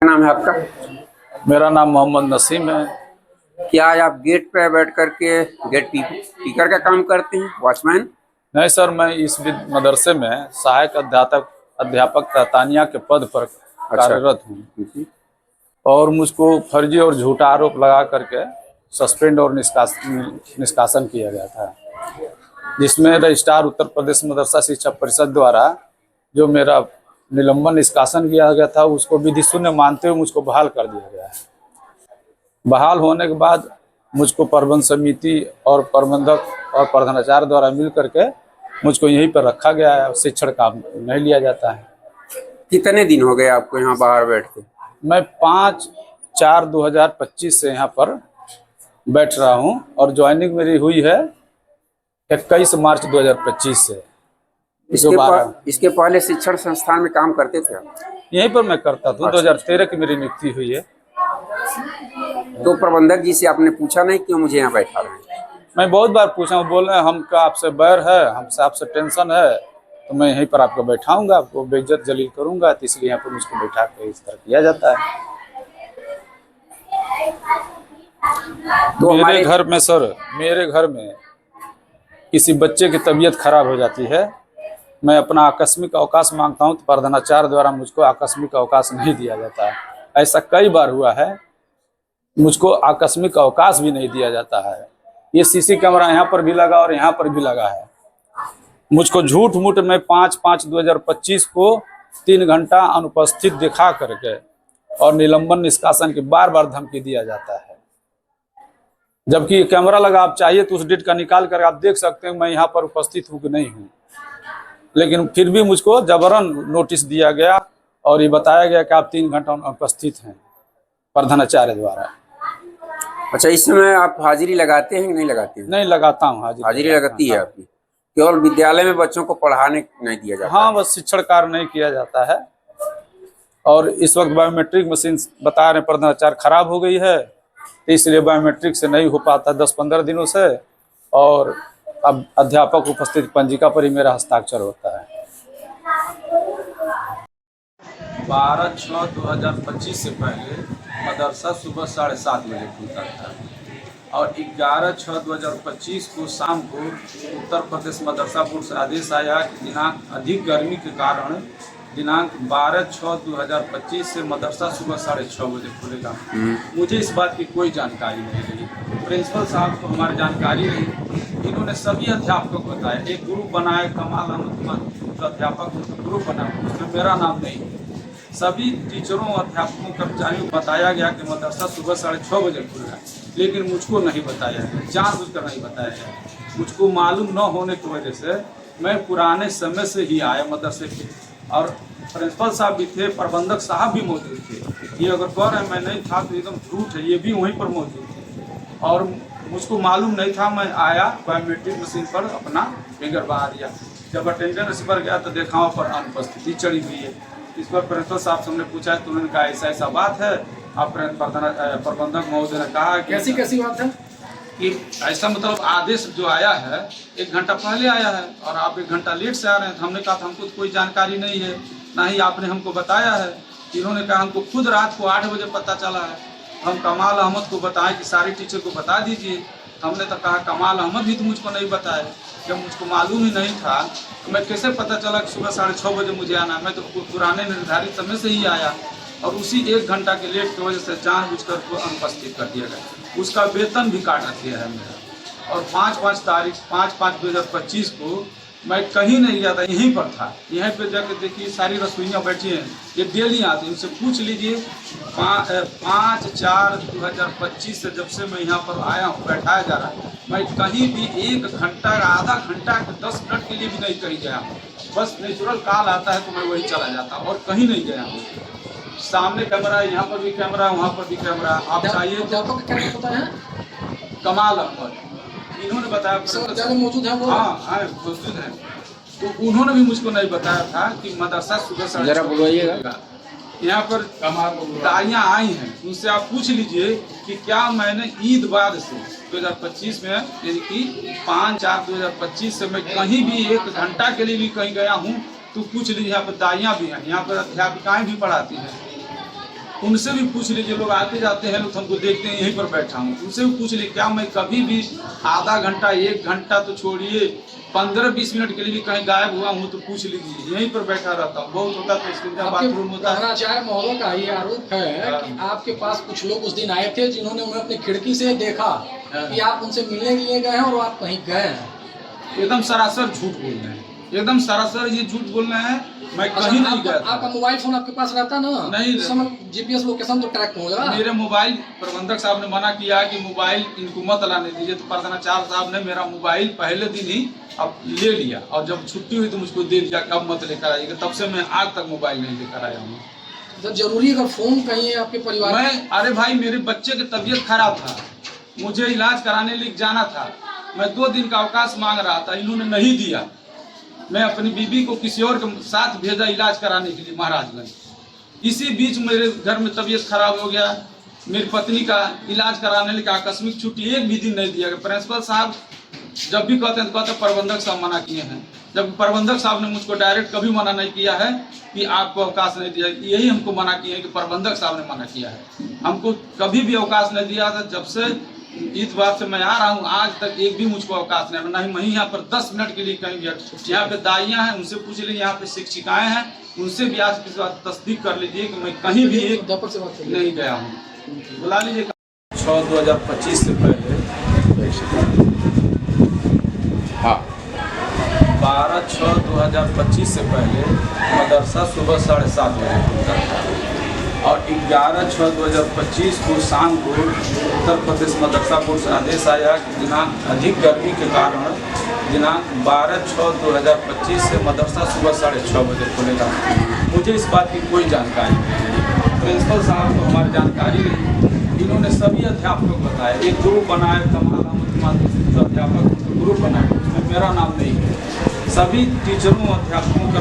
नाम है आपका? मेरा नाम मोहम्मद नसीम है। क्या आज आप गेट पे बैठ करके गेट टीकर का काम करते हैं, वॉचमैन? नहीं सर, मैं इस मदरसे में सहायक अध्यापक तानिया के पद पर अच्छा। कार्यरत हूँ और मुझको फर्जी और झूठा आरोप लगा करके सस्पेंड और निष्कासन किया गया था, जिसमें रजिस्ट्रार उत्तर प्रदेश मदरसा शिक्षा परिषद द्वारा जो मेरा निलंबन निष्कासन किया गया था उसको विधि शून्य मानते हुए मुझको बहाल कर दिया गया है। बहाल होने के बाद मुझको प्रबंध समिति और प्रबंधक और प्रधानाचार्य द्वारा मिल करके मुझको यहीं पर रखा गया है। शिक्षण काम नहीं लिया जाता है। कितने दिन हो गए आपको यहाँ बाहर बैठते? मैं 5/4/2025 से यहाँ पर बैठ रहा हूँ और ज्वाइनिंग मेरी हुई है 21 मार्च 2025 से। इसके पहले शिक्षण संस्थान में काम करते थे आप? यहीं पर मैं करता था। 2013 की मेरी नियुक्ति हुई है। तो प्रबंधक जी से आपने पूछा नहीं क्यों मुझे यहाँ बैठा रहे हैं? मैं बहुत बार पूछा हूँ, बोल रहे हैं हमका आपसे बैर है, हमसे आपसे टेंशन है, तो मैं यहीं पर आपको बैठाऊंगा, आपको बेइज्जत जलील करूंगा, तो इसलिए यहाँ पर मुझको बैठा के इस तरह किया जाता है। तो मेरे घर में किसी बच्चे की तबीयत खराब हो जाती है, मैं अपना आकस्मिक अवकाश मांगता हूँ तो प्रधानाचार्य द्वारा मुझको आकस्मिक अवकाश नहीं दिया जाता है। ऐसा कई बार हुआ है, मुझको आकस्मिक अवकाश भी नहीं दिया जाता है। ये सीसी कैमरा यहाँ पर भी लगा और यहाँ पर भी लगा है। मुझको झूठ मूठ में 5/5/2025 को 3 घंटा अनुपस्थित दिखा करके और निलंबन निष्कासन की बार बार धमकी दिया जाता है। जबकि ये कैमरा लगा, आप चाहिए तो उस डेट का निकाल कर आप देख सकते हैं मैं यहाँ पर उपस्थित हूँ कि नहीं हूँ, लेकिन फिर भी मुझको जबरन नोटिस दिया गया और ये बताया गया कि आप 3 घंटा अनुपस्थित हैं प्रधानाचार्य द्वारा। अच्छा, इस समय आप हाजिरी लगाते हैं कि नहीं लगाते हैं? नहीं लगाता हूँ। हाजिरी लगती है आपकी? केवल विद्यालय में बच्चों को पढ़ाने नहीं दिया जाता? हाँ, बस शिक्षण कार्य नहीं किया जाता है। और इस वक्त बायोमेट्रिक मशीन बता रहे प्रधानाचार्य खराब हो गई है, इसलिए बायोमेट्रिक से नहीं हो पाता 10-15 दिनों से, और अब अध्यापक उपस्थित पंजिका पर ही मेरा हस्ताक्षर होता है। 12/6/2025 से पहले मदरसा सुबह 7:30 बजे खुलता था और 11/6/2025 को शाम को उत्तर प्रदेश मदरसा बोर्ड से आदेश आया कि दिनांक अधिक गर्मी के कारण दिनांक 12/6/2025 से मदरसा सुबह 6:30 बजे खुलेगा। मुझे इस बात की कोई जानकारी नहीं रही। प्रिंसिपल साहब को हमारी जानकारी रही, इन्होंने सभी अध्यापकों को बताया। एक ग्रुप बनाया, कमाल अहमद अध्यापक ग्रुप बना, उसमें मेरा नाम नहीं। सभी टीचरों, अध्यापकों, कर्मचारियों को बताया गया कि मदरसा सुबह 6:30 बजे खुलेगा, लेकिन मुझको नहीं बताया गया, जानबूझकर नहीं बताया गया। मुझको मालूम न होने की वजह से मैं पुराने समय से ही आया मदरसे पे, और प्रिंसिपल साहब भी थे, प्रबंधक साहब भी मौजूद थे। ये अगर कह रहे हैं मैं नहीं था तो एकदम झूठ है, ये भी वहीं पर मौजूद थे। और मुझको मालूम नहीं था, मैं आया बायोमेट्रिक मशीन पर अपना फिंगर बहा दिया। जब अटेंडेंस पर गया तो देखा वहाँ पर अनुपस्थिति चढ़ी हुई है। इस पर प्रिंसिपल साहब से हमने पूछा तो उन्होंने कहा ऐसा बात है। आप प्रबंधक महोदय ने कहा कैसी बात है कि ऐसा, मतलब आदेश जो आया है 1 घंटा पहले आया है और आप 1 घंटा लेट से आ रहे हैं। हमने कहा था हमको कोई जानकारी नहीं है, ना ही आपने हमको बताया है। इन्होंने कहा हमको खुद रात को 8 बजे पता चला है। हम कमाल अहमद को बताएं कि सारे टीचर को बता दीजिए। हमने तो कहा कमाल अहमद भी तो मुझको नहीं बताया। जब मुझको मालूम ही नहीं था तो मैं कैसे पता चला कि सुबह 6:30 बजे मुझे आना? मैं तो पुराने निर्धारित समय से ही आया और उसी 1 घंटा के लेट की वजह से जानबूझकर अनुपस्थित कर दिया गया। उसका वेतन भी काट दिया है मेरा। और 5/5/2025 को मैं कहीं नहीं गया था, यहीं पर था। यहीं पर जाकर देखिए सारी रसोइयाँ बैठी हैं, ये डेली आती, उनसे पूछ लीजिए। 5/4/2025 से जब से मैं यहाँ पर आया हूँ, बैठाया जा रहा है, मैं कहीं भी 1 घंटा, आधा घंटा, 10 मिनट के लिए भी नहीं कहीं गया हूँ। बस नेचुरल कॉल आता है तो मैं वहीं चला जाता हूँ और कहीं नहीं गया हूँ। सामने कैमरा है, यहाँ पर भी कैमरा है, वहाँ पर भी कैमरा। आप चाहिए तो कमाल अहमद, इन्होंने बताया मौजूद है वो। हाँ मौजूद है। तो उन्होंने भी मुझको नहीं बताया था कि मदरसा सुबह 6:30 यहाँ पर दाइयाँ आई हैं, उनसे आप पूछ लीजिए कि क्या मैंने ईद बाद से 2025 में, यानी कि 5/4/2025 से मैं कहीं भी 1 घंटा के लिए भी कहीं गया हूँ तो पूछ लीजिए। यहाँ पर दाइयाँ भी हैं, यहाँ पर अध्यापिकाएँ भी पढ़ाती हैं। उनसे भी पूछ लीजिए, लोग आते जाते हैं, लोग हमको देखते हैं यहीं पर बैठा हूँ, उनसे भी पूछ लीजिए क्या मैं कभी भी आधा घंटा 1 घंटा तो छोड़िए 15-20 मिनट के लिए भी कहीं गायब हुआ हूँ तो पूछ लीजिए, यहीं पर बैठा रहता हूँ। बहुत होता तो इसके बाथरूम होता है। प्रधानाचार्य महोदय का ये आरोप है कि आपके पास कुछ लोग उस दिन आए थे जिन्होंने उन्हें अपनी खिड़की से देखा कि आप उनसे मिलने के लिए गए हैं और आप कहीं गए हैं। एकदम सरासर झूठ बोल रहे हैं, एकदम सरासर ये झूठ बोल रहे हैं। मैं कहीं नहीं गया था। आपका मोबाइल फोन आपके पास रहता ना? नहीं, इस समय जीपीएस लोकेशन तो ट्रैक होगा। मेरे मोबाइल प्रबंधक साहब ने मना किया कि मोबाइल इनको मत लाने दीजिए, तो प्रधानाचार्य साहब ने मेरा मोबाइल पहले दिन ही अब ले लिया और जब छुट्टी हुई तो मुझको दे दिया कि अब मत लेकर आइएगा। तब से मैं आज तक मोबाइल नहीं लेकर आया हूँ। तो जरूरी अगर फोन कहीं है आपके परिवार मैं, अरे भाई मेरे बच्चे की तबीयत खराब था, मुझे इलाज कराने लिए जाना था, मैं 2 दिन का अवकाश मांग रहा था, इन्होंने नहीं दिया। मैं अपनी बीबी को किसी और के साथ भेजा इलाज कराने के लिए महाराजगंज। इसी बीच मेरे घर में तबीयत खराब हो गया, मेरी पत्नी का इलाज कराने के आकस्मिक छुट्टी 1 भी दिन नहीं दिया गया। प्रिंसिपल साहब जब भी कहते हैं तो कहते हैं प्रबंधक साहब मना किए हैं, जब प्रबंधक साहब ने मुझको डायरेक्ट कभी मना नहीं किया है कि आपको अवकाश नहीं दिया। यही हमको मना किया है कि प्रबंधक साहब ने मना किया है, हमको कभी भी अवकाश नहीं दिया था। जब से इस बात से मैं आ रहा हूँ आज तक एक भी मुझको अवकाश नहीं, ना ही मैं यहाँ पर 10 मिनट के लिए कहीं भी। यहाँ पे दाइयाँ हैं, उनसे पूछ लीजिए, यहाँ पे शिक्षिकाएं हैं, उनसे भी आज इस बात तस्दीक कर लीजिए कि मैं कहीं भी एक नहीं गया हूँ। बुला लीजिए। 6/2025 से पहले, हाँ 12/6/2025 से पहले मदरसा सुबह 7:30 बजे खुलता था और 11/6/2025 को शाम को उत्तर प्रदेश मदरसा बोर्ड से आदेश आया कि दिनांक अधिक गर्मी के कारण दिनांक 12/6/2025 से मदरसा सुबह 6:30 बजे खुलेगा। मुझे इस बात की कोई जानकारी नहीं। प्रिंसिपल साहब को हमारी जानकारी नहीं, इन्होंने सभी अध्यापकों को बताया, एक ग्रुप बनाया, कमाल अहमद अध्यापक ग्रुप बनाया, उसमें मेरा नाम नहीं है। सभी टीचरों अध्यापकों का